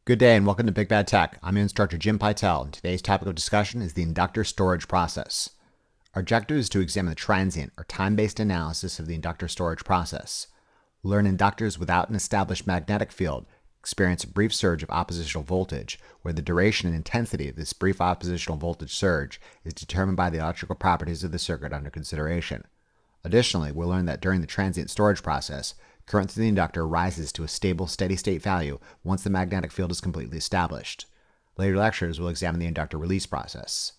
Good day and welcome to Big Bad Tech. I'm your instructor Jim Pytel, and today's topic of discussion is the inductor storage process. Our objective is to examine the transient or time-based analysis of the inductor storage process. Learn inductors without an established magnetic field experience a brief surge of oppositional voltage, where the duration and intensity of this brief oppositional voltage surge is determined by the electrical properties of the circuit under consideration. Additionally, we'll learn that during the transient storage process, current through the inductor rises to a stable, steady-state value once the magnetic field is completely established. Later lectures will examine the inductor release process.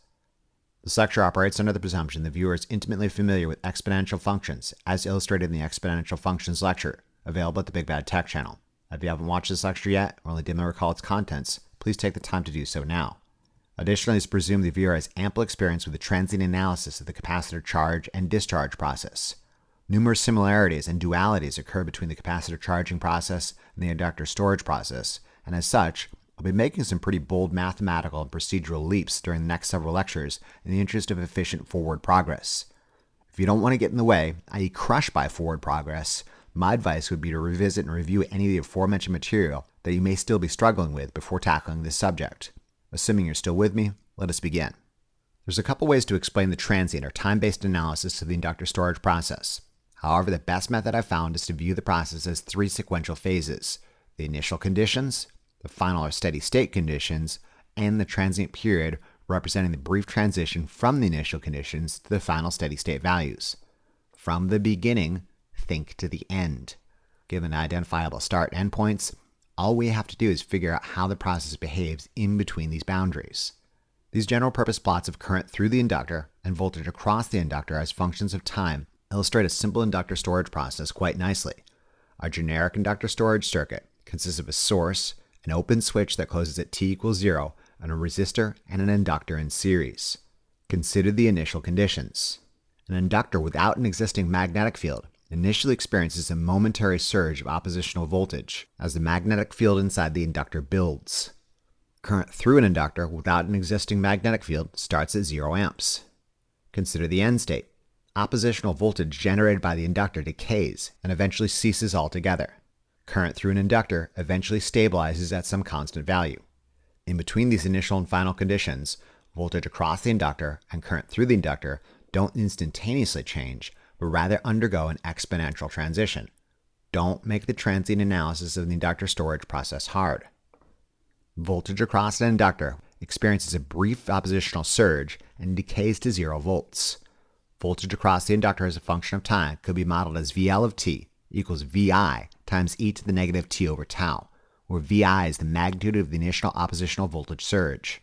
This lecture operates under the presumption the viewer is intimately familiar with exponential functions, as illustrated in the Exponential Functions lecture, available at the Big Bad Tech channel. If you haven't watched this lecture yet, or only dimly recall its contents, please take the time to do so now. Additionally, it's presumed the viewer has ample experience with the transient analysis of the capacitor charge and discharge process. Numerous similarities and dualities occur between the capacitor charging process and the inductor storage process, and as such, I'll be making some pretty bold mathematical and procedural leaps during the next several lectures in the interest of efficient forward progress. If you don't want to get in the way, i.e. crushed by forward progress, my advice would be to revisit and review any of the aforementioned material that you may still be struggling with before tackling this subject. Assuming you're still with me, let us begin. There's a couple ways to explain the transient or time-based analysis of the inductor storage process. However, the best method I've found is to view the process as three sequential phases: the initial conditions, the final or steady state conditions, and the transient period, representing the brief transition from the initial conditions to the final steady state values. From the beginning, think to the end. Given identifiable start and end points, all we have to do is figure out how the process behaves in between these boundaries. These general purpose plots of current through the inductor and voltage across the inductor as functions of time illustrate a simple inductor storage process quite nicely. Our generic inductor storage circuit consists of a source, an open switch that closes at t equals 0, and a resistor and an inductor in series. Consider the initial conditions. An inductor without an existing magnetic field initially experiences a momentary surge of oppositional voltage as the magnetic field inside the inductor builds. Current through an inductor without an existing magnetic field starts at 0 amps. Consider the end state. Oppositional voltage generated by the inductor decays and eventually ceases altogether. Current through an inductor eventually stabilizes at some constant value. In between these initial and final conditions, voltage across the inductor and current through the inductor don't instantaneously change, but rather undergo an exponential transition. Don't make the transient analysis of the inductor storage process hard. Voltage across an inductor experiences a brief oppositional surge and decays to 0 volts. Voltage across the inductor as a function of time could be modeled as VL of t equals VI times e to the negative t over tau, where VI is the magnitude of the initial oppositional voltage surge.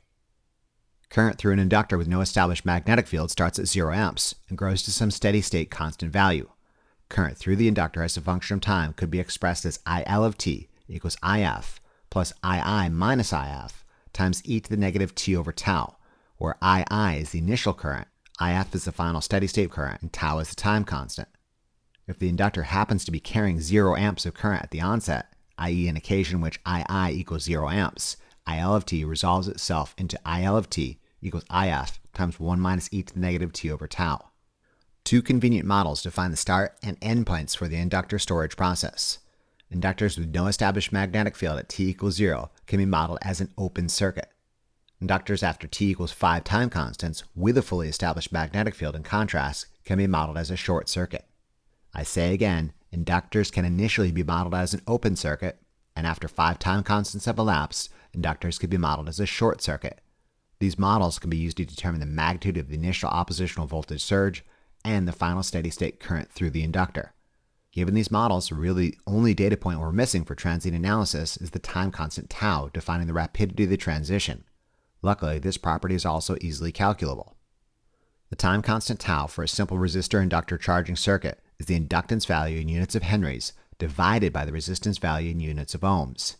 Current through an inductor with no established magnetic field starts at 0 amps and grows to some steady state constant value. Current through the inductor as a function of time could be expressed as IL of t equals IF plus II minus IF times e to the negative t over tau, where II is the initial current, IF is the final steady state current, and tau is the time constant. If the inductor happens to be carrying 0 amps of current at the onset, i.e. an occasion in which II equals 0 amps, IL of t resolves itself into IL of t equals IF times 1 minus e to the negative t over tau. Two convenient models define the start and end points for the inductor storage process. Inductors with no established magnetic field at t equals 0 can be modeled as an open circuit. Inductors after t equals 5 time constants with a fully established magnetic field, in contrast, can be modeled as a short circuit. I say again, inductors can initially be modeled as an open circuit, and after 5 time constants have elapsed, inductors can be modeled as a short circuit. These models can be used to determine the magnitude of the initial oppositional voltage surge and the final steady state current through the inductor. Given these models, really the only data point we're missing for transient analysis is the time constant tau, defining the rapidity of the transition. Luckily, this property is also easily calculable. The time constant tau for a simple resistor inductor charging circuit is the inductance value in units of henries divided by the resistance value in units of ohms.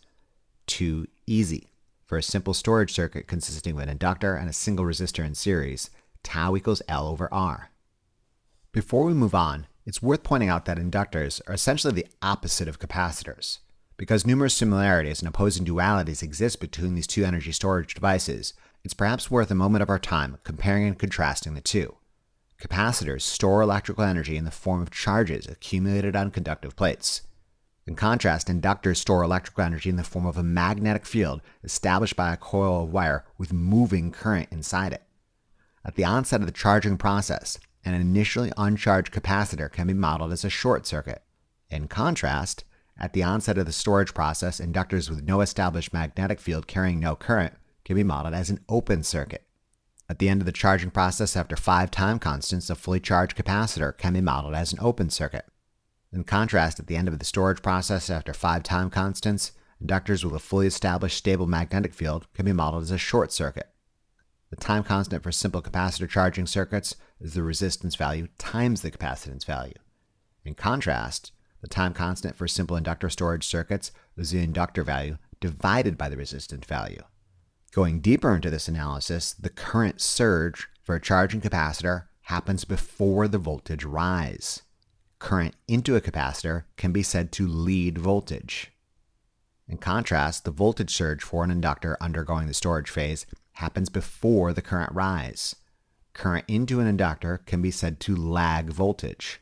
Too easy. For a simple storage circuit consisting of an inductor and a single resistor in series, tau equals L over R. Before we move on, it's worth pointing out that inductors are essentially the opposite of capacitors. Because numerous similarities and opposing dualities exist between these two energy storage devices, it's perhaps worth a moment of our time comparing and contrasting the two. Capacitors store electrical energy in the form of charges accumulated on conductive plates. In contrast, inductors store electrical energy in the form of a magnetic field established by a coil of wire with moving current inside it. At the onset of the charging process, an initially uncharged capacitor can be modeled as a short circuit. In contrast, at the onset of the storage process, inductors with no established magnetic field carrying no current can be modeled as an open circuit. At the end of the charging process after 5 time constants, a fully charged capacitor can be modeled as an open circuit. In contrast, at the end of the storage process after 5 time constants, inductors with a fully established stable magnetic field can be modeled as a short circuit. The time constant for simple capacitor charging circuits is the resistance value times the capacitance value. In contrast, the time constant for simple inductor storage circuits is the inductor value divided by the resistance value. Going deeper into this analysis, the current surge for a charging capacitor happens before the voltage rise. Current into a capacitor can be said to lead voltage. In contrast, the voltage surge for an inductor undergoing the storage phase happens before the current rise. Current into an inductor can be said to lag voltage.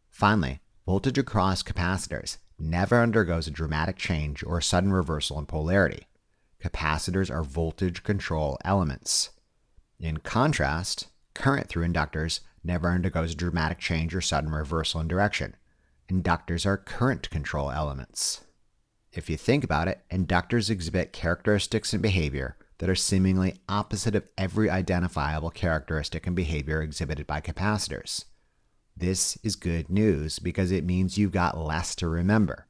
Finally, voltage across capacitors never undergoes a dramatic change or a sudden reversal in polarity. Capacitors are voltage control elements. In contrast, current through inductors never undergoes a dramatic change or sudden reversal in direction. Inductors are current control elements. If you think about it, inductors exhibit characteristics and behavior that are seemingly opposite of every identifiable characteristic and behavior exhibited by capacitors. This is good news because it means you've got less to remember.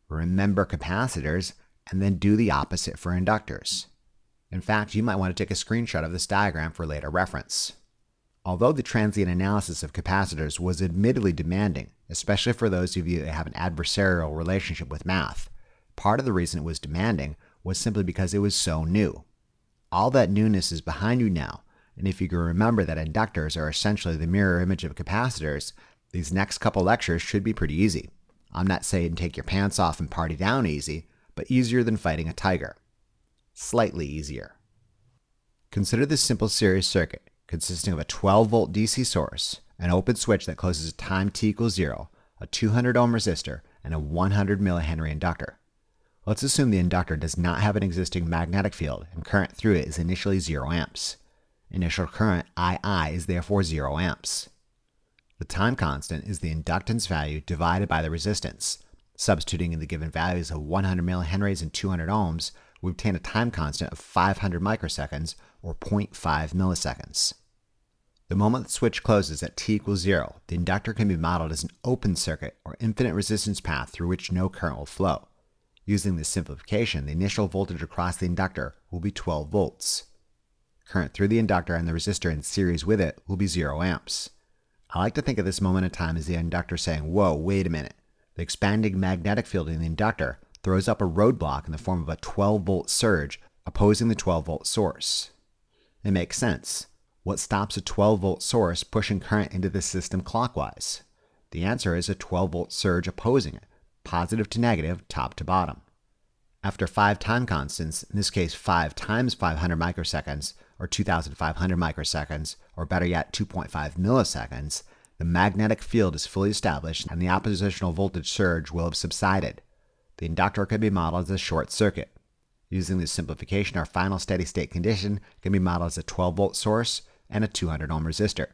Remember capacitors and then do the opposite for inductors. In fact, you might want to take a screenshot of this diagram for later reference. Although the transient analysis of capacitors was admittedly demanding, especially for those of you that have an adversarial relationship with math, part of the reason it was demanding was simply because it was so new. All that newness is behind you now, and if you can remember that inductors are essentially the mirror image of capacitors, these next couple lectures should be pretty easy. I'm not saying take your pants off and party down easy, but easier than fighting a tiger. Slightly easier. Consider this simple series circuit consisting of a 12-volt DC source, an open switch that closes at time t equals 0, a 200 ohm resistor, and a 100 millihenry inductor. Let's assume the inductor does not have an existing magnetic field and current through it is initially 0 amps. Initial current II is therefore 0 amps. The time constant is the inductance value divided by the resistance. Substituting in the given values of 100 millihenries and 200 ohms, we obtain a time constant of 500 microseconds or 0.5 milliseconds. The moment the switch closes at t equals 0, the inductor can be modeled as an open circuit or infinite resistance path through which no current will flow. Using this simplification, the initial voltage across the inductor will be 12 volts. Current through the inductor and the resistor in series with it will be 0 amps. I like to think of this moment in time as the inductor saying, whoa, wait a minute. The expanding magnetic field in the inductor throws up a roadblock in the form of a 12-volt surge opposing the 12-volt source. It makes sense. What stops a 12-volt source pushing current into the system clockwise? The answer is a 12-volt surge opposing it, positive to negative, top to bottom. After 5 time constants, in this case 5 times 500 microseconds, or 2,500 microseconds, or better yet 2.5 milliseconds, the magnetic field is fully established and the oppositional voltage surge will have subsided. The inductor can be modeled as a short circuit. Using this simplification, our final steady-state condition can be modeled as a 12-volt source and a 200 ohm resistor.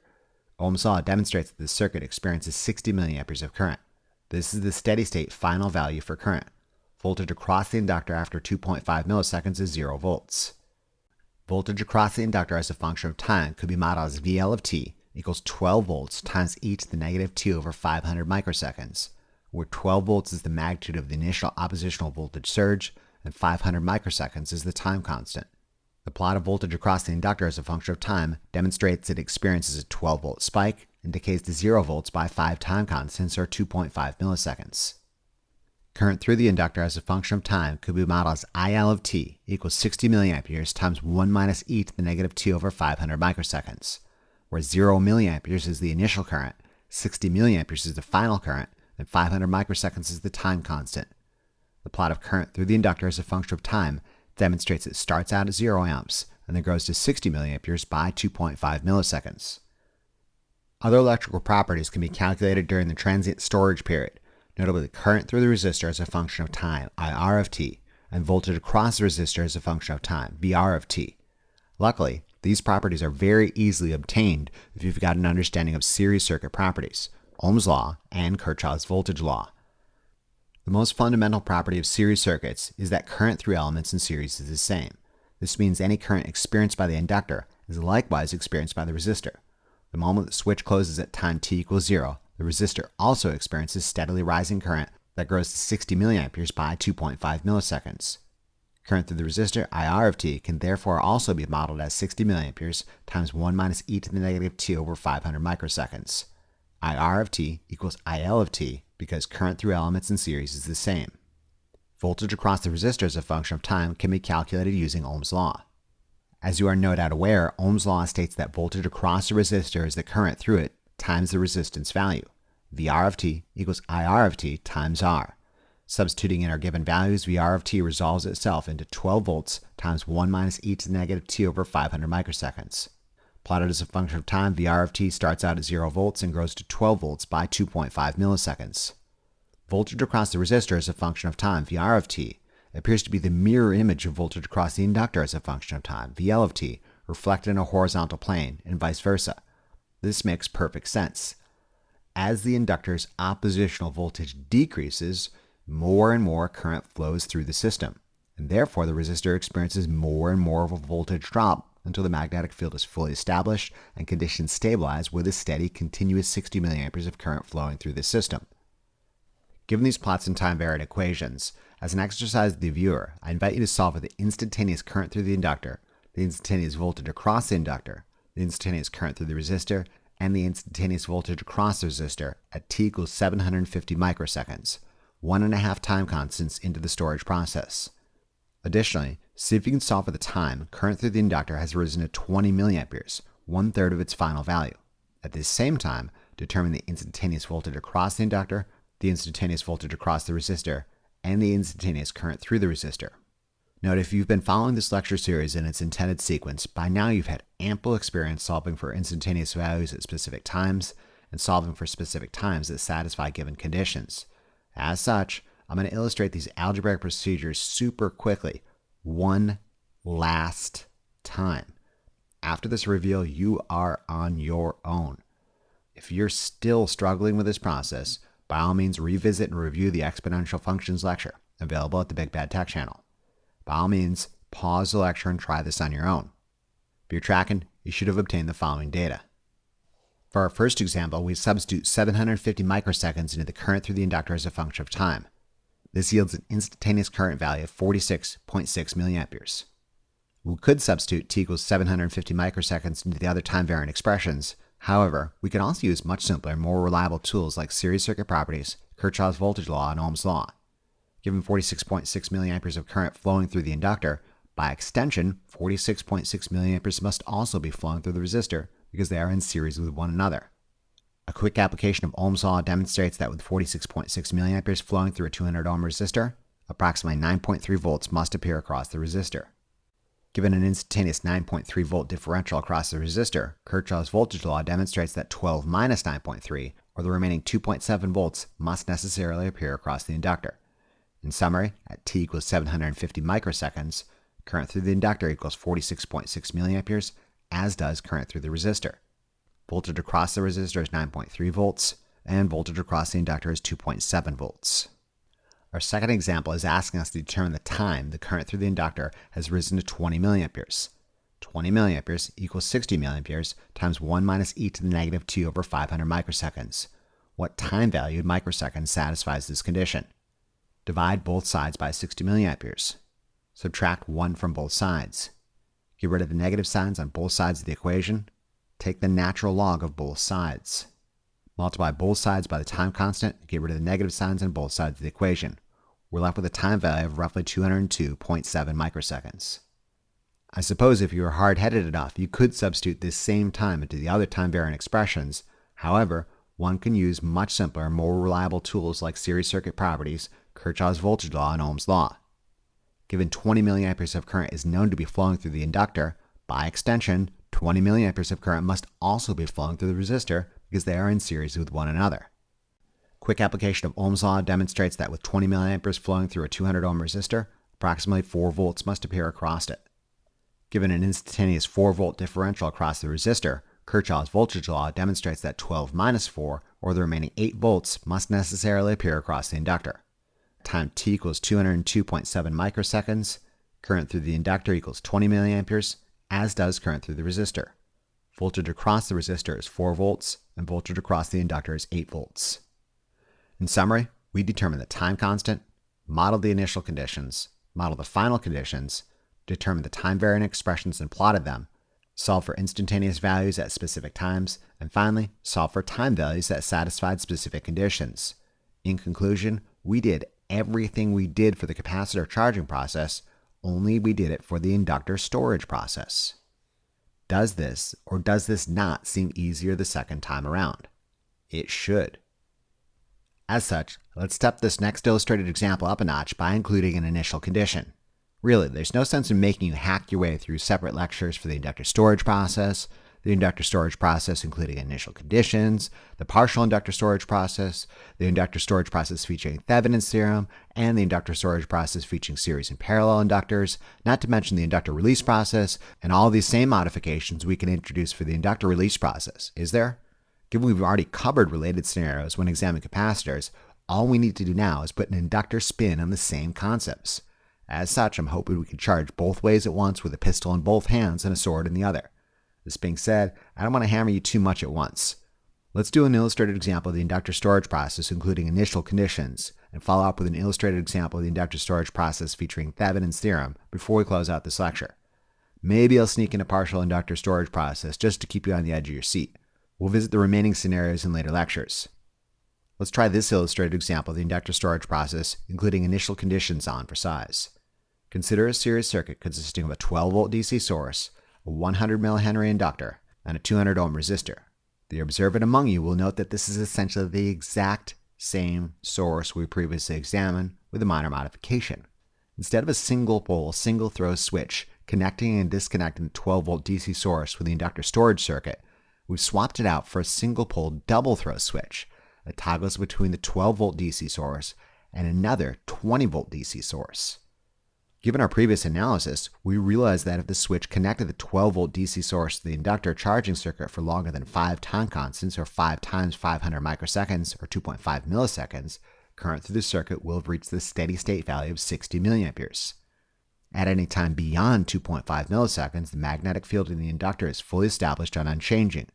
Ohm's law demonstrates that the circuit experiences 60 milliamperes of current. This is the steady-state final value for current. Voltage across the inductor after 2.5 milliseconds is 0 volts. Voltage across the inductor as a function of time could be modeled as VL of t equals 12 volts times e to the negative t over 500 microseconds, where 12 volts is the magnitude of the initial oppositional voltage surge and 500 microseconds is the time constant. The plot of voltage across the inductor as a function of time demonstrates it experiences a 12-volt spike and decays to 0 volts by 5 time constants or 2.5 milliseconds. Current through the inductor as a function of time could be modeled as IL of t equals 60 milliamperes times 1 minus e to the negative t over 500 microseconds, where 0 milliamperes is the initial current, 60 milliamperes is the final current, and 500 microseconds is the time constant. The plot of current through the inductor as a function of time demonstrates it starts out at 0 amps and then grows to 60 milliamperes by 2.5 milliseconds. Other electrical properties can be calculated during the transient storage period. Notably, the current through the resistor is a function of time, IR of t, and voltage across the resistor is a function of time, VR of t. Luckily, these properties are very easily obtained if you've got an understanding of series circuit properties, Ohm's law, and Kirchhoff's voltage law. The most fundamental property of series circuits is that current through elements in series is the same. This means any current experienced by the inductor is likewise experienced by the resistor. The moment the switch closes at time t equals 0, the resistor also experiences steadily rising current that grows to 60 milliamperes by 2.5 milliseconds. Current through the resistor, IR of t, can therefore also be modeled as 60 milliamperes times 1 minus e to the negative t over 500 microseconds. IR of t equals IL of t because current through elements in series is the same. Voltage across the resistor as a function of time can be calculated using Ohm's law. As you are no doubt aware, Ohm's law states that voltage across the resistor is the current through it times the resistance value. VR of t equals IR of t times R. Substituting in our given values, VR of t resolves itself into 12 volts times 1 minus e to the negative t over 500 microseconds. Plotted as a function of time, VR of t starts out at 0 volts and grows to 12 volts by 2.5 milliseconds. Voltage across the resistor as a function of time, VR of t, appears to be the mirror image of voltage across the inductor as a function of time, VL of t, reflected in a horizontal plane, and vice versa. This makes perfect sense. As the inductor's oppositional voltage decreases, more and more current flows through the system, and therefore the resistor experiences more and more of a voltage drop until the magnetic field is fully established and conditions stabilize with a steady, continuous 60 milliamperes of current flowing through the system. Given these plots and time-varied equations, as an exercise to the viewer, I invite you to solve for the instantaneous current through the inductor, the instantaneous voltage across the inductor, the instantaneous current through the resistor, and the instantaneous voltage across the resistor at t equals 750 microseconds, 1.5 time constants into the storage process. Additionally, see if you can solve for the time current through the inductor has risen to 20 milliamperes, 1/3 of its final value. At this same time, determine the instantaneous voltage across the inductor, the instantaneous voltage across the resistor, and the instantaneous current through the resistor. Note, if you've been following this lecture series in its intended sequence, by now you've had ample experience solving for instantaneous values at specific times and solving for specific times that satisfy given conditions. As such, I'm going to illustrate these algebraic procedures super quickly, one last time. After this reveal, you are on your own. If you're still struggling with this process, by all means revisit and review the exponential functions lecture, available at the Big Bad Tech channel. By all means, pause the lecture and try this on your own. If you're tracking, you should have obtained the following data. For our first example, we substitute 750 microseconds into the current through the inductor as a function of time. This yields an instantaneous current value of 46.6 milliamperes. We could substitute t equals 750 microseconds into the other time-variant expressions. However, we can also use much simpler and more reliable tools like series circuit properties, Kirchhoff's voltage law, and Ohm's law. Given 46.6 milliamperes of current flowing through the inductor, by extension, 46.6 milliamperes must also be flowing through the resistor because they are in series with one another. A quick application of Ohm's law demonstrates that with 46.6 milliamperes flowing through a 200 ohm resistor, approximately 9.3 volts must appear across the resistor. Given an instantaneous 9.3 volt differential across the resistor, Kirchhoff's voltage law demonstrates that 12 minus 9.3, or the remaining 2.7 volts, must necessarily appear across the inductor. In summary, at t equals 750 microseconds, current through the inductor equals 46.6 milliamperes, as does current through the resistor. Voltage across the resistor is 9.3 volts, and voltage across the inductor is 2.7 volts. Our second example is asking us to determine the time the current through the inductor has risen to 20 milliamperes. 20 milliamperes equals 60 milliamperes times 1 minus e to the negative t over 500 microseconds. What time value in microseconds satisfies this condition? Divide both sides by 60 milliamperes. Subtract 1 from both sides. Get rid of the negative signs on both sides of the equation. Take the natural log of both sides. Multiply both sides by the time constant. Get rid of the negative signs on both sides of the equation. We're left with a time value of roughly 202.7 microseconds. I suppose if you were hard-headed enough, you could substitute this same time into the other time-variant expressions. However, one can use much simpler, more reliable tools like series circuit properties, Kirchhoff's voltage law, and Ohm's law. Given 20 milliamperes of current is known to be flowing through the inductor, by extension, 20 milliamperes of current must also be flowing through the resistor because they are in series with one another. Quick application of Ohm's law demonstrates that with 20 milliamperes flowing through a 200 ohm resistor, approximately 4 volts must appear across it. Given an instantaneous 4 volt differential across the resistor, Kirchhoff's voltage law demonstrates that 12 minus 4, or the remaining 8 volts, must necessarily appear across the inductor. Time t equals 202.7 microseconds. Current through the inductor equals 20 milliamperes, as does current through the resistor. Voltage across the resistor is 4 volts, and voltage across the inductor is 8 volts. In summary, we determine the time constant, model the initial conditions, model the final conditions, determine the time-varying expressions and plotted them, solve for instantaneous values at specific times, and finally, solve for time values that satisfied specific conditions. In conclusion, we did everything we did for the capacitor charging process, only we did it for the inductor storage process. Does this or does this not seem easier the second time around? It should. As such, let's step this next illustrated example up a notch by including an initial condition. Really, there's no sense in making you hack your way through separate lectures for the inductor storage process, the inductor storage process including initial conditions, the partial inductor storage process, the inductor storage process featuring Thevenin's theorem, and the inductor storage process featuring series and parallel inductors, not to mention the inductor release process, and all these same modifications we can introduce for the inductor release process, is there? Given we've already covered related scenarios when examining capacitors, all we need to do now is put an inductor spin on the same concepts. As such, I'm hoping we can charge both ways at once with a pistol in both hands and a sword in the other. This being said, I don't want to hammer you too much at once. Let's do an illustrated example of the inductor storage process including initial conditions, and follow up with an illustrated example of the inductor storage process featuring Thevenin's theorem before we close out this lecture. Maybe I'll sneak in a partial inductor storage process just to keep you on the edge of your seat. We'll visit the remaining scenarios in later lectures. Let's try this illustrated example of the inductor storage process, including initial conditions on for size. Consider a series circuit consisting of a 12 volt DC source, a 100 millihenry inductor, and a 200 ohm resistor. The observant among you will note that this is essentially the exact same source we previously examined with a minor modification. Instead of a single pole, single throw switch connecting and disconnecting the 12 volt DC source with the inductor storage circuit, we've swapped it out for a single pole double throw switch that toggles between the 12 volt DC source and another 20 volt DC source. Given our previous analysis, we realized that if the switch connected the 12 volt DC source to the inductor charging circuit for longer than 5 time constants, or 5 times 500 microseconds, or 2.5 milliseconds, current through the circuit will have reached the steady state value of 60 milliamperes. At any time beyond 2.5 milliseconds, the magnetic field in the inductor is fully established and unchanging.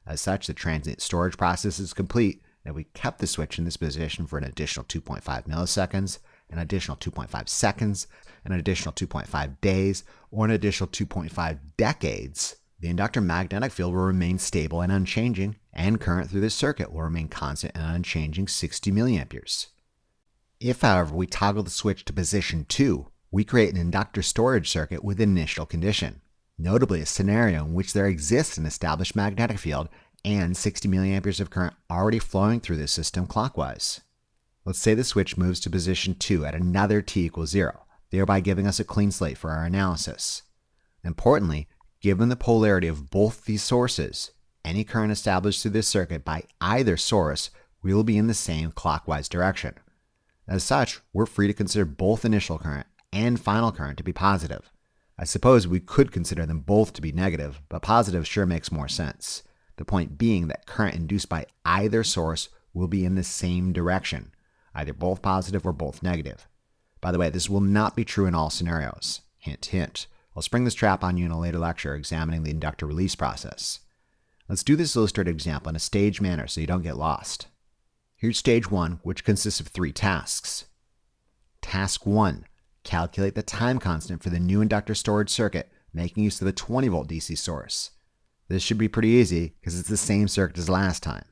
As such, the transient storage process is complete, and we kept the switch in this position for an additional 2.5 milliseconds, an additional 2.5 seconds, an additional 2.5 days, or an additional 2.5 decades. The inductor magnetic field will remain stable and unchanging, and current through this circuit will remain constant and unchanging 60 milliamperes. If, however, we toggle the switch to position 2, we create an inductor storage circuit with an initial condition, notably a scenario in which there exists an established magnetic field and 60 milliamperes of current already flowing through this system clockwise. Let's say the switch moves to position 2 at another t equals 0, thereby giving us a clean slate for our analysis. Importantly, given the polarity of both these sources, any current established through this circuit by either source will be in the same clockwise direction. As such, we're free to consider both initial current and final current to be positive. I suppose we could consider them both to be negative, but positive sure makes more sense. The point being that current induced by either source will be in the same direction, either both positive or both negative. By the way, this will not be true in all scenarios. Hint, hint. I'll spring this trap on you in a later lecture examining the inductor release process. Let's do this illustrated example in a staged manner so you don't get lost. Here's stage 1, which consists of 3 tasks. Task 1. Calculate the time constant for the new inductor storage circuit, making use of the 20 volt DC source. This should be pretty easy because it's the same circuit as last time.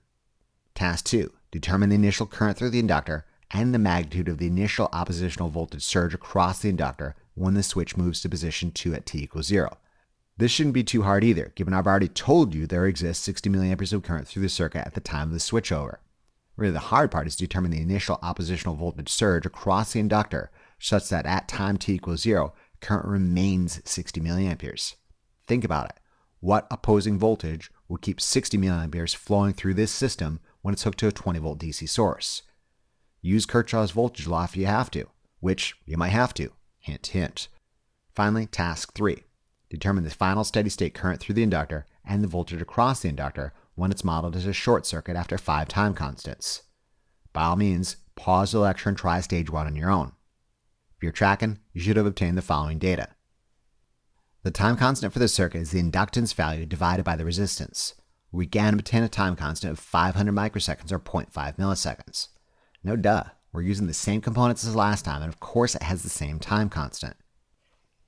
Task 2. Determine the initial current through the inductor and the magnitude of the initial oppositional voltage surge across the inductor when the switch moves to position 2 at t equals 0. This shouldn't be too hard either, given I've already told you there exists 60 milliamperes of current through the circuit at the time of the switchover. Really, the hard part is to determine the initial oppositional voltage surge across the inductor such that at time t equals 0, current remains 60 milliamperes. Think about it. What opposing voltage will keep 60 milliamperes flowing through this system when it's hooked to a 20 volt DC source? Use Kirchhoff's voltage law if you have to, which you might have to. Hint, hint. Finally, task 3. Determine the final steady state current through the inductor and the voltage across the inductor when it's modeled as a short circuit after 5 time constants. By all means, pause the lecture and try stage 1 on your own. If you're tracking, you should have obtained the following data. The time constant for the circuit is the inductance value divided by the resistance. We again obtain a time constant of 500 microseconds or 0.5 milliseconds. No duh, we're using the same components as last time, and of course it has the same time constant.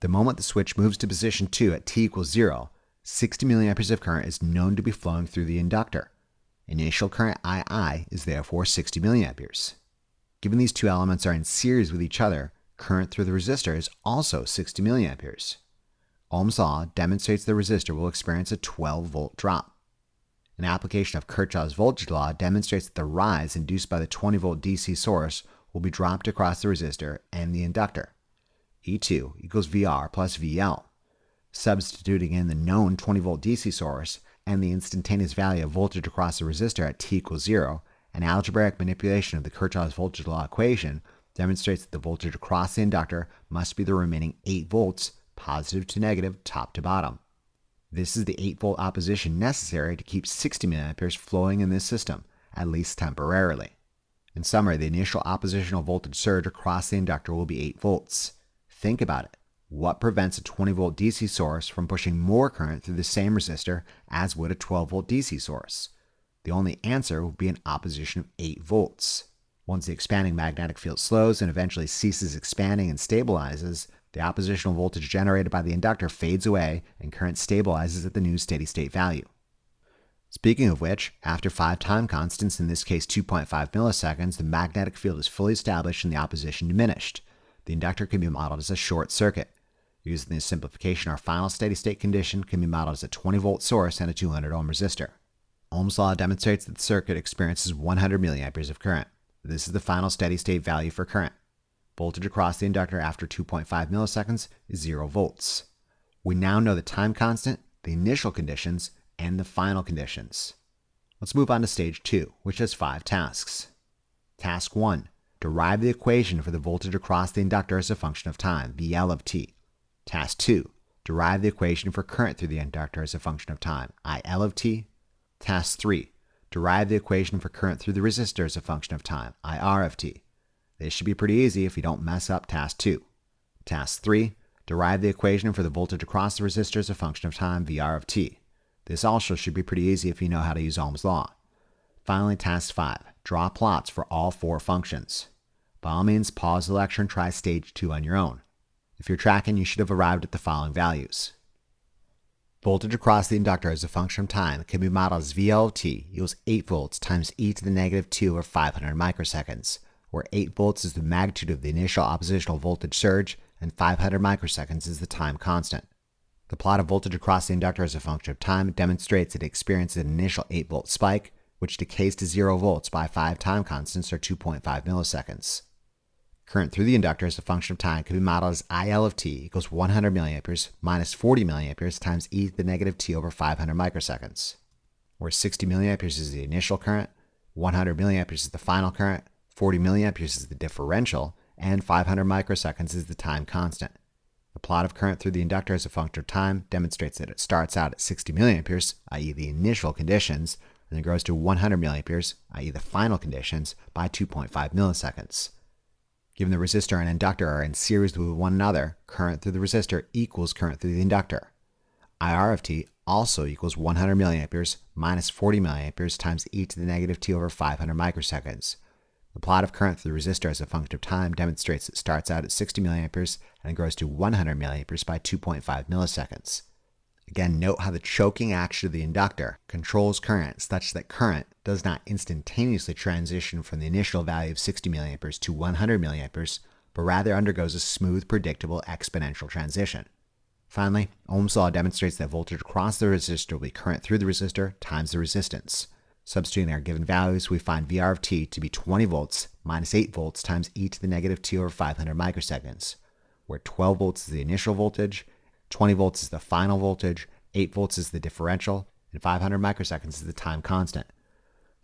The moment the switch moves to position 2 at t equals 0, 60 milliamperes of current is known to be flowing through the inductor. Initial current II is therefore 60 milliamperes. Given these two elements are in series with each other, current through the resistor is also 60 milliamperes. Ohm's law demonstrates the resistor will experience a 12-volt drop. An application of Kirchhoff's voltage law demonstrates that the rise induced by the 20-volt DC source will be dropped across the resistor and the inductor. E2 equals VR plus VL. Substituting in the known 20-volt DC source and the instantaneous value of voltage across the resistor at t equals 0, an algebraic manipulation of the Kirchhoff's voltage law equation demonstrates that the voltage across the inductor must be the remaining 8 volts, positive to negative, top to bottom. This is the 8-volt opposition necessary to keep 60 milliamperes flowing in this system, at least temporarily. In summary, the initial oppositional voltage surge across the inductor will be 8 volts. Think about it. What prevents a 20-volt DC source from pushing more current through the same resistor as would a 12-volt DC source? The only answer would be an opposition of 8 volts. Once the expanding magnetic field slows and eventually ceases expanding and stabilizes, the oppositional voltage generated by the inductor fades away and current stabilizes at the new steady state value. Speaking of which, after 5 time constants, in this case 2.5 milliseconds, the magnetic field is fully established and the opposition diminished. The inductor can be modeled as a short circuit. Using this simplification, our final steady state condition can be modeled as a 20-volt source and a 200 ohm resistor. Ohm's law demonstrates that the circuit experiences 100 milliamperes of current. This is the final steady state value for current. Voltage across the inductor after 2.5 milliseconds is 0 volts. We now know the time constant, the initial conditions, and the final conditions. Let's move on to stage 2, which has 5 tasks. Task 1. Derive the equation for the voltage across the inductor as a function of time, VL of t. Task 2. Derive the equation for current through the inductor as a function of time, IL of t. Task 3. Derive the equation for current through the resistor as a function of time, IR of t. This should be pretty easy if you don't mess up task 2. Task 3. Derive the equation for the voltage across the resistor as a function of time, VR of t. This also should be pretty easy if you know how to use Ohm's law. Finally, task 5. Draw plots for all 4 functions. By all means, pause the lecture and try stage 2 on your own. If you're tracking, you should have arrived at the following values. Voltage across the inductor as a function of time can be modeled as VL of t equals 8 volts times e to the negative 2 over 500 microseconds, where 8 volts is the magnitude of the initial oppositional voltage surge and 500 microseconds is the time constant. The plot of voltage across the inductor as a function of time demonstrates that it experiences an initial 8-volt spike, which decays to 0 volts by 5 time constants or 2.5 milliseconds. Current through the inductor as a function of time can be modeled as IL of t equals 100 milliamperes minus 40 milliamperes times e to the negative t over 500 microseconds, where 60 milliamperes is the initial current, 100 milliamperes is the final current, 40 milliamperes is the differential, and 500 microseconds is the time constant. The plot of current through the inductor as a function of time demonstrates that it starts out at 60 milliamperes, i.e. the initial conditions, and then grows to 100 milliamperes, i.e. the final conditions, by 2.5 milliseconds. Given the resistor and inductor are in series with one another, current through the resistor equals current through the inductor. IR of t also equals 100 milliamperes minus 40 milliamperes times e to the negative t over 500 microseconds. The plot of current through the resistor as a function of time demonstrates it starts out at 60 milliamperes and grows to 100 milliamperes by 2.5 milliseconds. Again, note how the choking action of the inductor controls current such that current does not instantaneously transition from the initial value of 60 milliamperes to 100 milliamperes, but rather undergoes a smooth, predictable exponential transition. Finally, Ohm's law demonstrates that voltage across the resistor will be current through the resistor times the resistance. Substituting our given values, we find VR of t to be 20 volts minus 8 volts times e to the negative t over 500 microseconds, where 12 volts is the initial voltage, 20 volts is the final voltage, 8 volts is the differential, and 500 microseconds is the time constant.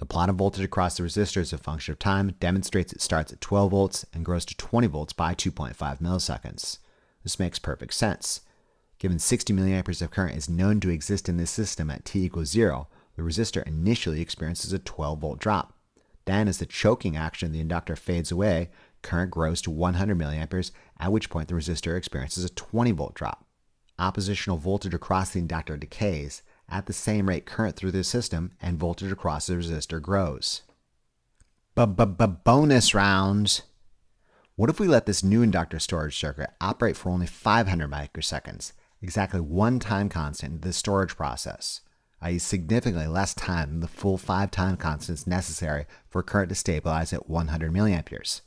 The plot of voltage across the resistor as a function of time demonstrates it starts at 12 volts and grows to 20 volts by 2.5 milliseconds. This makes perfect sense. Given 60 milliamperes of current is known to exist in this system at t equals 0, the resistor initially experiences a 12-volt drop. Then, as the choking action of the inductor fades away, current grows to 100 milliamperes, at which point the resistor experiences a 20-volt drop. Oppositional voltage across the inductor decays. At the same rate, current through the system and voltage across the resistor grows. Bonus round! What if we let this new inductor storage circuit operate for only 500 microseconds, exactly one time constant in the storage process, i.e. significantly less time than the full 5 time constants necessary for current to stabilize at 100 milliamperes?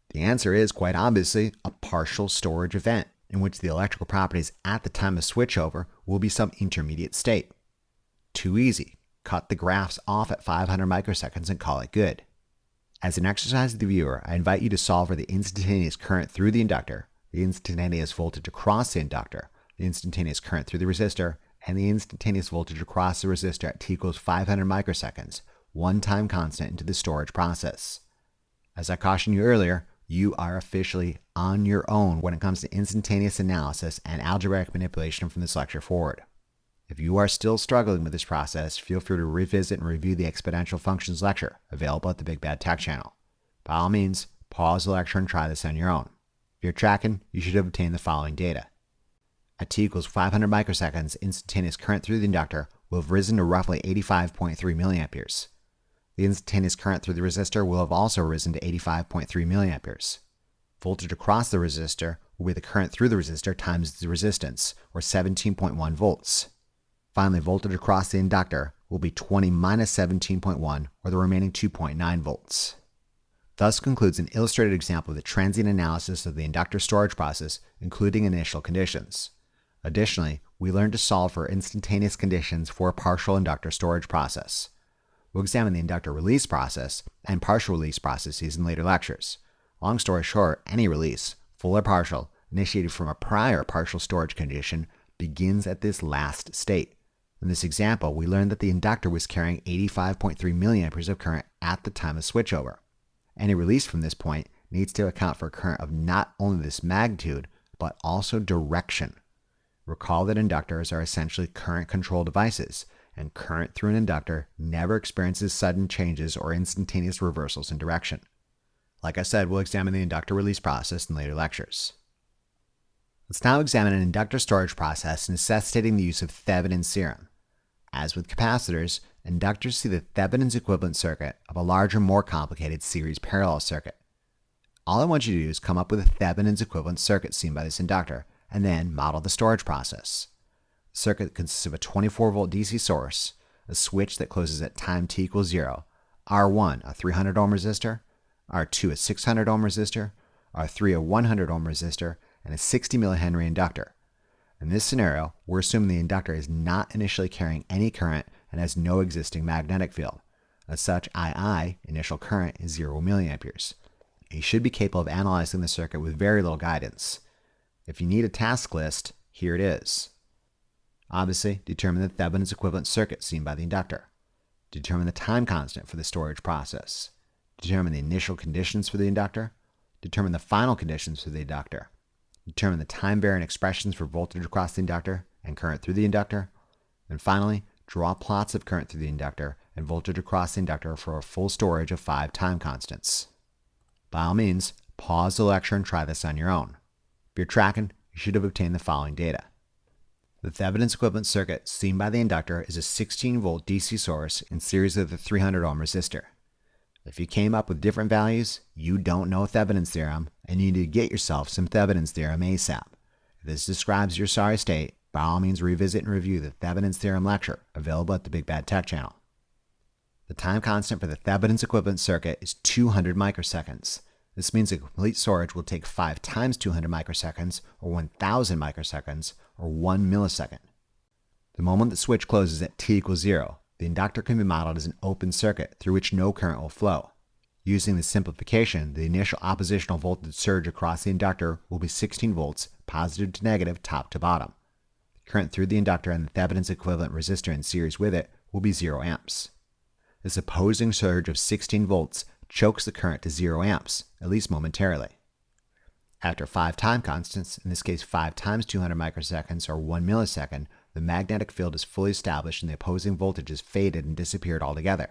The answer is, quite obviously, a partial storage event, in which the electrical properties at the time of switchover will be some intermediate state. Too easy. Cut the graphs off at 500 microseconds and call it good. As an exercise to the viewer, I invite you to solve for the instantaneous current through the inductor, the instantaneous voltage across the inductor, the instantaneous current through the resistor, and the instantaneous voltage across the resistor at t equals 500 microseconds, one time constant into the storage process. As I cautioned you earlier, you are officially on your own when it comes to instantaneous analysis and algebraic manipulation from this lecture forward. If you are still struggling with this process, feel free to revisit and review the exponential functions lecture available at the Big Bad Tech channel. By all means, pause the lecture and try this on your own. If you're tracking, you should have obtained the following data. At t equals 500 microseconds, instantaneous current through the inductor will have risen to roughly 85.3 milliamperes. The instantaneous current through the resistor will have also risen to 85.3 milliamperes. Voltage across the resistor will be the current through the resistor times the resistance, or 17.1 volts. Finally, voltage across the inductor will be 20 minus 17.1, or the remaining 2.9 volts. Thus concludes an illustrated example of the transient analysis of the inductor storage process, including initial conditions. Additionally, we learned to solve for instantaneous conditions for a partial inductor storage process. We'll examine the inductor release process and partial release processes in later lectures. Long story short, any release, full or partial, initiated from a prior partial storage condition begins at this last state. In this example, we learned that the inductor was carrying 85.3 milliamperes of current at the time of switchover. Any release from this point needs to account for a current of not only this magnitude, but also direction. Recall that inductors are essentially current control devices, and current through an inductor never experiences sudden changes or instantaneous reversals in direction. Like I said, we'll examine the inductor release process in later lectures. Let's now examine an inductor storage process necessitating the use of Thevenin's theorem. As with capacitors, inductors see the Thevenin's equivalent circuit of a larger, more complicated series parallel circuit. All I want you to do is come up with a Thevenin's equivalent circuit seen by this inductor, and then model the storage process. The circuit consists of a 24-volt DC source, a switch that closes at time t equals 0, R1, a 300 ohm resistor, R2, a 600 ohm resistor, R3, a 100 ohm resistor, and a 60 millihenry inductor. In this scenario, we're assuming the inductor is not initially carrying any current and has no existing magnetic field. As such, II, initial current, is 0 milliamperes. You should be capable of analyzing the circuit with very little guidance. If you need a task list, here it is. Obviously, determine the Thevenin's equivalent circuit seen by the inductor. Determine the time constant for the storage process. Determine the initial conditions for the inductor. Determine the final conditions for the inductor. Determine the time-varying expressions for voltage across the inductor and current through the inductor. And finally, draw plots of current through the inductor and voltage across the inductor for a full storage of 5 time constants. By all means, pause the lecture and try this on your own. If you're tracking, you should have obtained the following data. The Thevenin's equivalent circuit seen by the inductor is a 16-volt DC source in series with a 300 ohm resistor. If you came up with different values, you don't know Thevenin's theorem, and you need to get yourself some Thevenin's theorem ASAP. If this describes your sorry state, by all means revisit and review the Thevenin's theorem lecture available at the Big Bad Tech channel. The time constant for the Thevenin's equivalent circuit is 200 microseconds. This means a complete storage will take 5 times 200 microseconds, or 1000 microseconds, or 1 millisecond. The moment the switch closes at t equals 0, the inductor can be modeled as an open circuit through which no current will flow. Using this simplification, the initial oppositional voltage surge across the inductor will be 16 volts, positive to negative, top to bottom. The current through the inductor and the Thevenin's equivalent resistor in series with it will be 0 amps. This opposing surge of 16 volts chokes the current to 0 amps, at least momentarily. After 5 time constants, in this case 5 times 200 microseconds or 1 millisecond, the magnetic field is fully established and the opposing voltage is faded and disappeared altogether.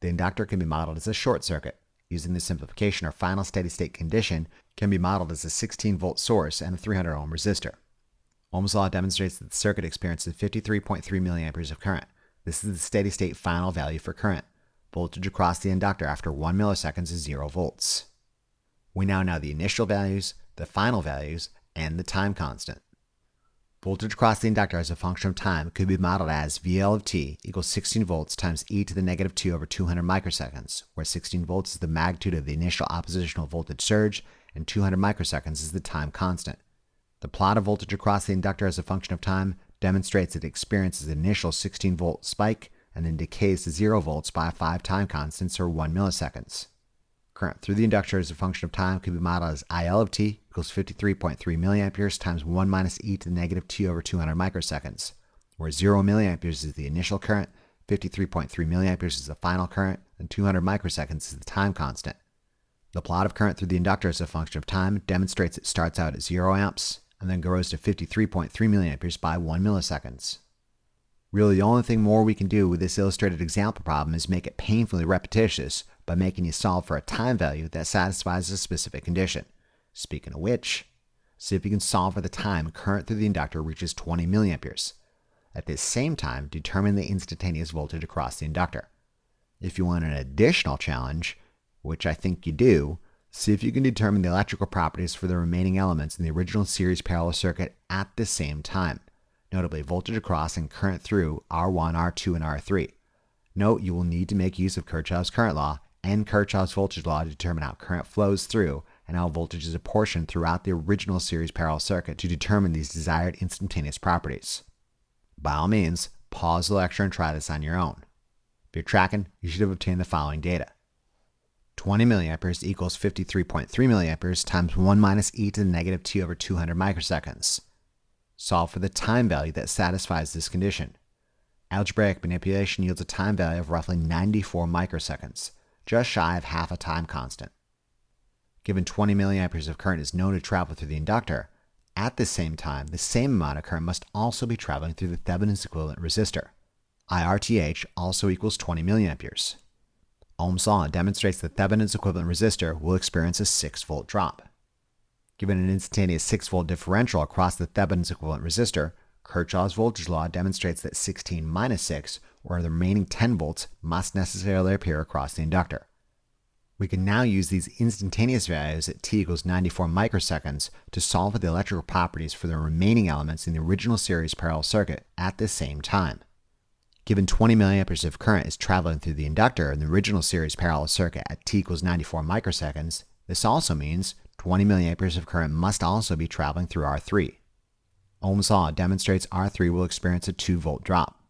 The inductor can be modeled as a short circuit. Using this simplification, our final steady-state condition can be modeled as a 16-volt source and a 300-ohm resistor. Ohm's law demonstrates that the circuit experiences 53.3 milliamperes of current. This is the steady-state final value for current. Voltage across the inductor after 1 millisecond is 0 volts. We now know the initial values, the final values, and the time constant. Voltage across the inductor as a function of time could be modeled as VL of t equals 16 volts times e to the negative 2 over 200 microseconds, where 16 volts is the magnitude of the initial oppositional voltage surge and 200 microseconds is the time constant. The plot of voltage across the inductor as a function of time demonstrates that it experiences an initial 16-volt spike and then decays to 0 volts by 5 time constants or 1 milliseconds. Current through the inductor as a function of time could be modeled as IL of t equals 53.3 milliamperes times 1 minus e to the negative 2 over 200 microseconds, where 0 milliamperes is the initial current, 53.3 milliamperes is the final current, and 200 microseconds is the time constant. The plot of current through the inductor as a function of time demonstrates it starts out at 0 amps and then grows to 53.3 milliamperes by 1 milliseconds. Really, the only thing more we can do with this illustrated example problem is make it painfully repetitious by making you solve for a time value that satisfies a specific condition. Speaking of which, see if you can solve for the time current through the inductor reaches 20 milliamperes. At this same time, determine the instantaneous voltage across the inductor. If you want an additional challenge, which I think you do, see if you can determine the electrical properties for the remaining elements in the original series parallel circuit at the same time, notably voltage across and current through R1, R2, and R3. Note you will need to make use of Kirchhoff's current law and Kirchhoff's voltage law to determine how current flows through and how voltage is apportioned throughout the original series parallel circuit to determine these desired instantaneous properties. By all means, pause the lecture and try this on your own. If you're tracking, you should have obtained the following data. 20 milliamperes equals 53.3 milliamperes times 1 minus e to the negative 2 over 200 microseconds. Solve for the time value that satisfies this condition. Algebraic manipulation yields a time value of roughly 94 microseconds, just shy of half a time constant. Given 20 milliamperes of current is known to travel through the inductor, at the same time, the same amount of current must also be traveling through the Thevenin's equivalent resistor. IRTH also equals 20 milliamperes. Ohm's law demonstrates that Thevenin's equivalent resistor will experience a 6-volt drop. Given an instantaneous 6-volt differential across the Thevenin's equivalent resistor, Kirchhoff's voltage law demonstrates that 16 minus 6, or the remaining 10 volts, must necessarily appear across the inductor. We can now use these instantaneous values at t equals 94 microseconds to solve for the electrical properties for the remaining elements in the original series parallel circuit at the same time. Given 20 milliamperes of current is traveling through the inductor in the original series parallel circuit at t equals 94 microseconds, this also means 20 milliamperes of current must also be traveling through R3. Ohm's law demonstrates R3 will experience a 2-volt drop.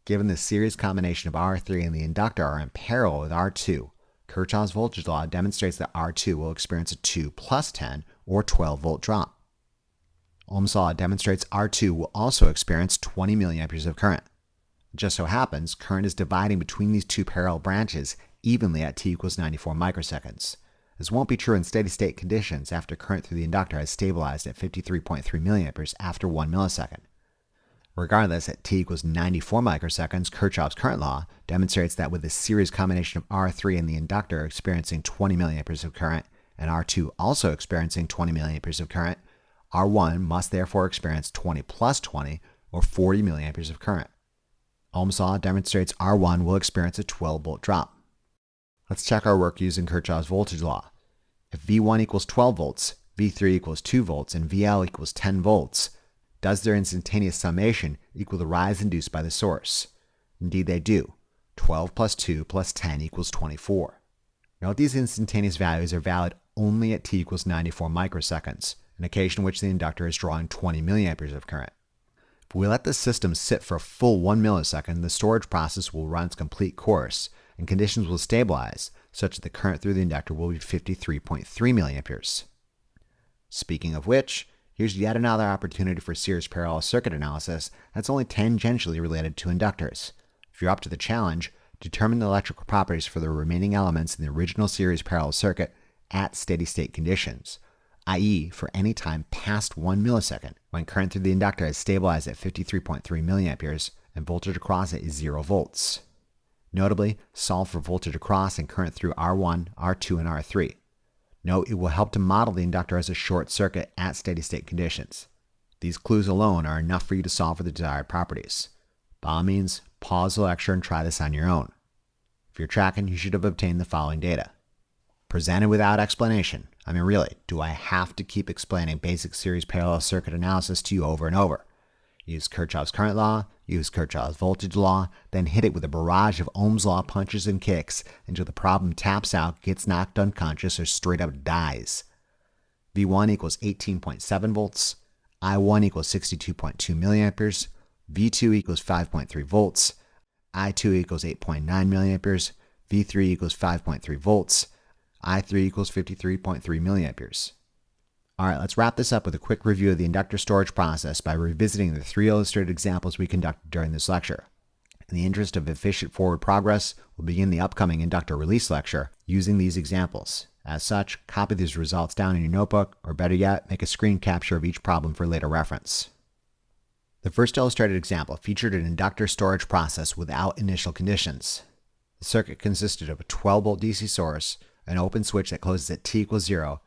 Given the series combination of R3 and the inductor are in parallel with R2, Kirchhoff's voltage law demonstrates that R2 will experience a 2 plus 10 or 12-volt drop. Ohm's law demonstrates R2 will also experience 20 milliamperes of current. It just so happens current is dividing between these two parallel branches evenly at t equals 94 microseconds. This won't be true in steady-state conditions after current through the inductor has stabilized at 53.3 milliamperes after 1 millisecond. Regardless, at t equals 94 microseconds, Kirchhoff's current law demonstrates that with a series combination of R3 and the inductor experiencing 20 milliamperes of current, and R2 also experiencing 20 milliamperes of current, R1 must therefore experience 20 plus 20, or 40 milliamperes of current. Ohm's law demonstrates R1 will experience a 12-volt drop. Let's check our work using Kirchhoff's voltage law. If V1 equals 12 volts, V3 equals 2 volts, and VL equals 10 volts, does their instantaneous summation equal the rise induced by the source? Indeed they do. 12 plus 2 plus 10 equals 24. Note these instantaneous values are valid only at t equals 94 microseconds, an occasion in which the inductor is drawing 20 milliamperes of current. If we let the system sit for a full 1 millisecond, the storage process will run its complete course, and conditions will stabilize, such that the current through the inductor will be 53.3 milliamperes. Speaking of which, here's yet another opportunity for series parallel circuit analysis that's only tangentially related to inductors. If you're up to the challenge, Determine the electrical properties for the remaining elements in the original series parallel circuit at steady-state conditions, i.e. for any time past 1 millisecond, when current through the inductor is stabilized at 53.3 milliamperes and voltage across it is 0 volts. Notably, solve for voltage across and current through R1, R2, and R3. Note it will help to model the inductor as a short circuit at steady-state conditions. These clues alone are enough for you to solve for the desired properties. By all means, pause the lecture and try this on your own. If you're tracking, you should have obtained the following data. Presented without explanation. I mean, really, do I have to keep explaining basic series parallel circuit analysis to you over and over? Use Kirchhoff's current law, use Kirchhoff's voltage law, then hit it with a barrage of Ohm's law punches and kicks until the problem taps out, gets knocked unconscious, or straight up dies. V1 equals 18.7 volts, I1 equals 62.2 milliamperes, V2 equals 5.3 volts, I2 equals 8.9 milliamperes, V3 equals 5.3 volts, I3 equals 53.3 milliamperes. Alright, let's wrap this up with a quick review of the inductor storage process by revisiting the 3 illustrated examples we conducted during this lecture. In the interest of efficient forward progress, we'll begin the upcoming inductor release lecture using these examples. As such, copy these results down in your notebook, or better yet, make a screen capture of each problem for later reference. The first illustrated example featured an inductor storage process without initial conditions. The circuit consisted of a 12-volt DC source, an open switch that closes at t equals 0,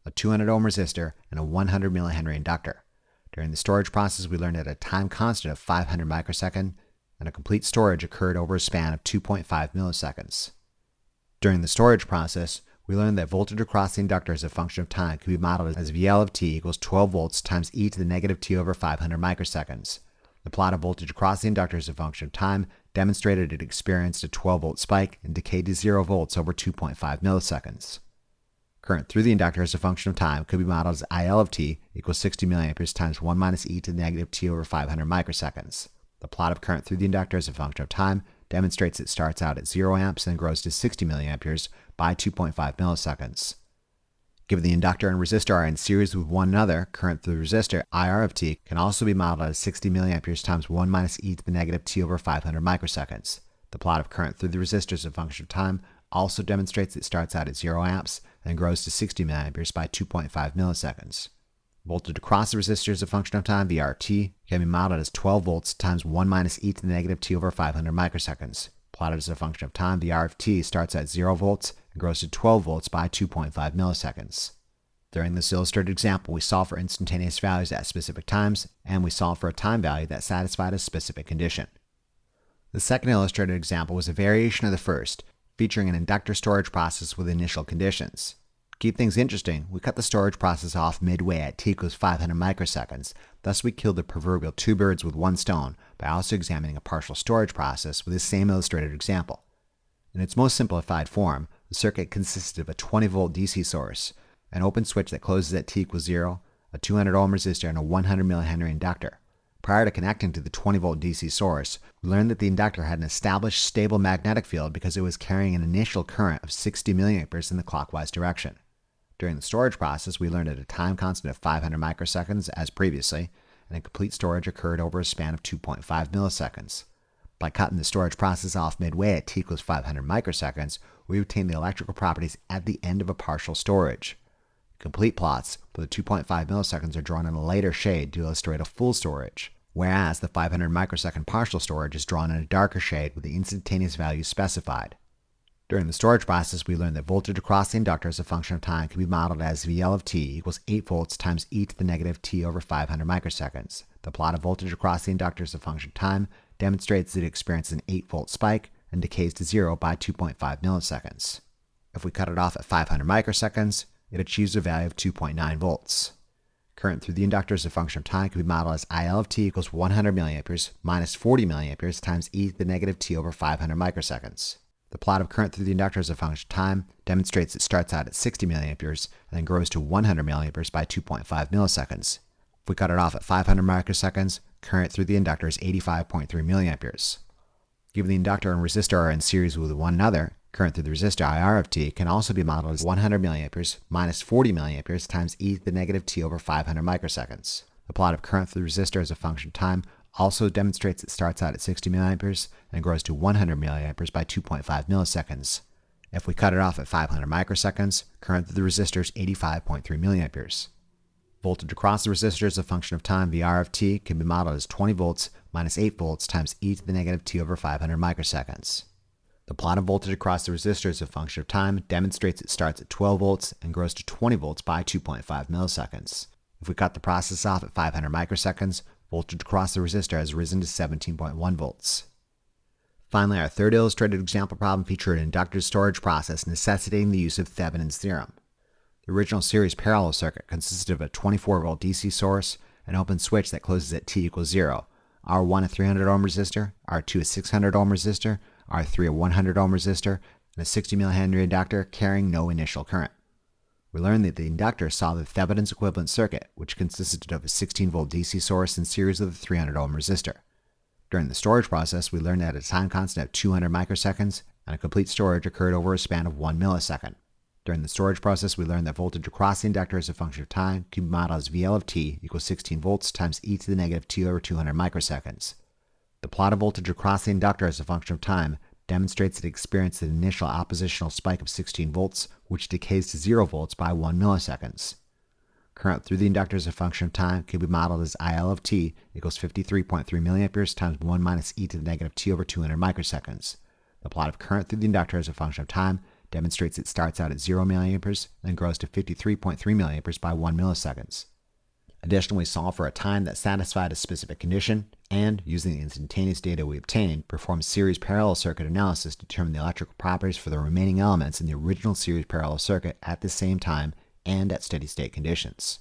a 200 ohm resistor, and a 100 millihenry inductor. During the storage process, we learned that a time constant of 500 microseconds and a complete storage occurred over a span of 2.5 milliseconds. During the storage process, we learned that voltage across the inductor as a function of time can be modeled as VL of t equals 12 volts times e to the negative t over 500 microseconds. The plot of voltage across the inductor as a function of time demonstrated it experienced a 12-volt spike and decayed to 0 volts over 2.5 milliseconds. Current through the inductor as a function of time could be modeled as IL of t equals 60 milliamperes times 1 minus e to the negative t over 500 microseconds. The plot of current through the inductor as a function of time demonstrates it starts out at 0 amps and grows to 60 milliamperes by 2.5 milliseconds. Given the inductor and resistor are in series with one another, current through the resistor, IR of t, can also be modeled as 60 milliamperes times 1 minus e to the negative t over 500 microseconds. The plot of current through the resistor as a function of time also demonstrates it starts out at 0 amps and grows to 60 milliamperes by 2.5 milliseconds. Voltage across the resistor as a function of time, VRT, can be modeled as 12 volts times 1 minus e to the negative t over 500 microseconds. Plotted as a function of time, the R of t starts at 0 volts and grows to 12 volts by 2.5 milliseconds. During this illustrated example, we solve for instantaneous values at specific times, and we solve for a time value that satisfied a specific condition. The second illustrated example was a variation of the first, featuring an inductor storage process with initial conditions. To keep things interesting, we cut the storage process off midway at t equals 500 microseconds, thus we killed the proverbial 2 birds with 1 stone by also examining a partial storage process with the same illustrated example. In its most simplified form, the circuit consisted of a 20-volt DC source, an open switch that closes at t equals 0, a 200 ohm resistor, and a 100 millihenry inductor. Prior to connecting to the 20-volt DC source, we learned that the inductor had an established stable magnetic field because it was carrying an initial current of 60 milliamperes in the clockwise direction. During the storage process, we learned that a time constant of 500 microseconds, as previously, and a complete storage occurred over a span of 2.5 milliseconds. By cutting the storage process off midway at t equals 500 microseconds, we obtained the electrical properties at the end of a partial storage. Complete plots for the 2.5 milliseconds are drawn in a lighter shade to illustrate a full storage, whereas the 500 microsecond partial storage is drawn in a darker shade with the instantaneous values specified. During the storage process, we learned that voltage across the inductor as a function of time can be modeled as VL of t equals 8 volts times e to the negative t over 500 microseconds. The plot of voltage across the inductor as a function of time demonstrates that it experiences an 8-volt spike and decays to 0 by 2.5 milliseconds. If we cut it off at 500 microseconds, it achieves a value of 2.9 volts. Current through the inductor as a function of time can be modeled as IL of t equals 100 milliamperes minus 40 milliamperes times e to the negative t over 500 microseconds. The plot of current through the inductor as a function of time demonstrates it starts out at 60 milliamperes and then grows to 100 milliamperes by 2.5 milliseconds. If we cut it off at 500 microseconds, current through the inductor is 85.3 milliamperes. Given the inductor and resistor are in series with one another, current through the resistor IR of t can also be modeled as 100 milliamperes minus 40 milliamperes times e to the negative t over 500 microseconds. The plot of current through the resistor as a function of time also demonstrates it starts out at 60 milliamperes and grows to 100 milliamperes by 2.5 milliseconds. If we cut it off at 500 microseconds, current through the resistor is 85.3 milliamperes. Voltage across the resistor as a function of time VR of t can be modeled as 20 volts minus 8 volts times e to the negative t over 500 microseconds. The plot of voltage across the resistor as a function of time demonstrates it starts at 12 volts and grows to 20 volts by 2.5 milliseconds. If we cut the process off at 500 microseconds, voltage across the resistor has risen to 17.1 volts. Finally, our third illustrated example problem featured an inductor storage process necessitating the use of Thevenin's theorem. The original series parallel circuit consisted of a 24-volt DC source, an open switch that closes at t equals 0, R1 a 300 ohm resistor, R2 a 600 ohm resistor, R3 a 100 ohm resistor, and a 60 millihenry inductor carrying no initial current. We learned that the inductor saw the Thevenin's equivalent circuit, which consisted of a 16-volt DC source in series with a 300 ohm resistor. During the storage process, we learned that a time constant of 200 microseconds and a complete storage occurred over a span of 1 millisecond. During the storage process, we learned that voltage across the inductor as a function of time can be modeled as VL of t equals 16 volts times e to the negative t over 200 microseconds. The plot of voltage across the inductor as a function of time demonstrates that it experienced an initial oppositional spike of 16 volts, which decays to 0 volts by 1 milliseconds. Current through the inductor as a function of time can be modeled as IL of t equals 53.3 milliamperes times 1 minus e to the negative t over 200 microseconds. The plot of current through the inductor as a function of time demonstrates it starts out at 0 milliamperes and grows to 53.3 milliamperes by 1 milliseconds. Additionally, we solve for a time that satisfied a specific condition and, using the instantaneous data we obtained, perform series parallel circuit analysis to determine the electrical properties for the remaining elements in the original series parallel circuit at the same time and at steady-state conditions.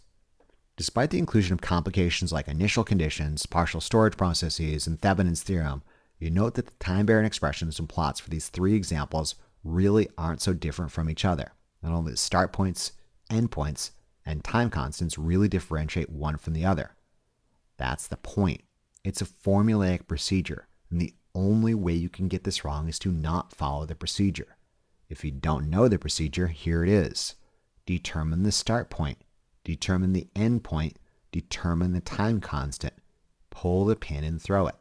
Despite the inclusion of complications like initial conditions, partial storage processes, and Thevenin's theorem, you note that the time-varying expressions and plots for these three examples really aren't so different from each other. Not only the start points, end points, and time constants really differentiate one from the other. That's the point. It's a formulaic procedure, and the only way you can get this wrong is to not follow the procedure. If you don't know the procedure, here it is. Determine the start point, determine the end point, determine the time constant, pull the pin and throw it.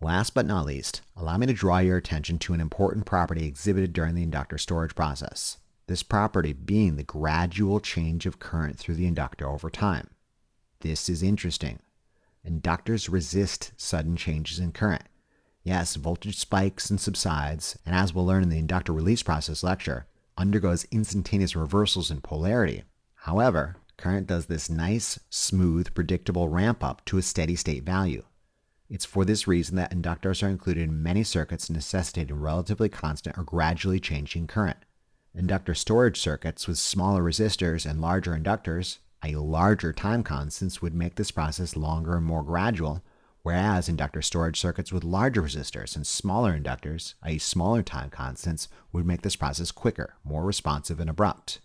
Last but not least, allow me to draw your attention to an important property exhibited during the inductor storage process. This property being the gradual change of current through the inductor over time. This is interesting. Inductors resist sudden changes in current. Yes, voltage spikes and subsides, and as we'll learn in the inductor release process lecture, undergoes instantaneous reversals in polarity. However, current does this nice, smooth, predictable ramp up to a steady state value. It's for this reason that inductors are included in many circuits necessitating relatively constant or gradually changing current. Inductor storage circuits with smaller resistors and larger inductors, i.e. larger time constants, would make this process longer and more gradual, whereas inductor storage circuits with larger resistors and smaller inductors, i.e. smaller time constants, would make this process quicker, more responsive and abrupt.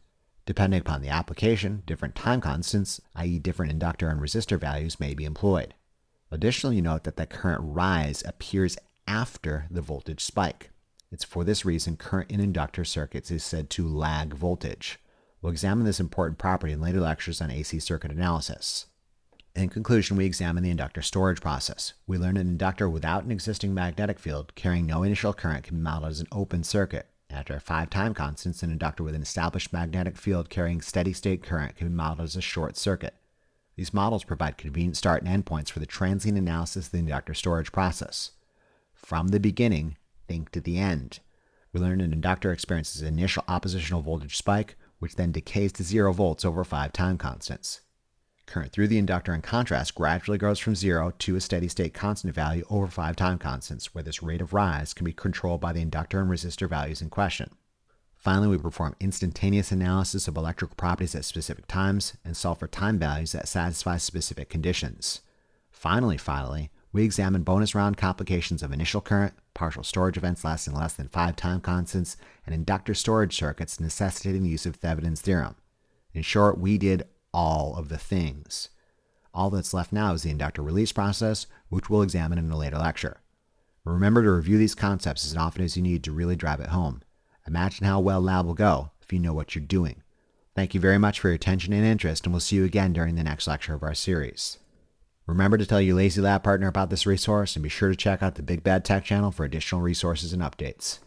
Depending upon the application, different time constants, i.e. different inductor and resistor values, may be employed. Additionally, note that the current rise appears after the voltage spike. It's for this reason current in inductor circuits is said to lag voltage. We'll examine this important property in later lectures on AC circuit analysis. In conclusion, we examine the inductor storage process. We learn an inductor without an existing magnetic field carrying no initial current can be modeled as an open circuit. After 5 time constants, an inductor with an established magnetic field carrying steady-state current can be modeled as a short circuit. These models provide convenient start and endpoints for the transient analysis of the inductor storage process. From the beginning, think to the end. We learned an inductor experiences an initial oppositional voltage spike, which then decays to 0 volts over 5 time constants. Current through the inductor, in contrast, gradually goes from 0 to a steady-state constant value over 5 time constants, where this rate of rise can be controlled by the inductor and resistor values in question. Finally, we perform instantaneous analysis of electrical properties at specific times and solve for time values that satisfy specific conditions. Finally, we examine bonus round complications of initial current, partial storage events lasting less than 5 time constants, and inductor storage circuits necessitating the use of Thevenin's theorem. In short, we did all of the things. All that's left now is the inductor release process, which we'll examine in a later lecture. Remember to review these concepts as often as you need to really drive it home. Imagine how well lab will go if you know what you're doing. Thank you very much for your attention and interest, and we'll see you again during the next lecture of our series. Remember to tell your Lazy Lab partner about this resource and be sure to check out the Big Bad Tech channel for additional resources and updates.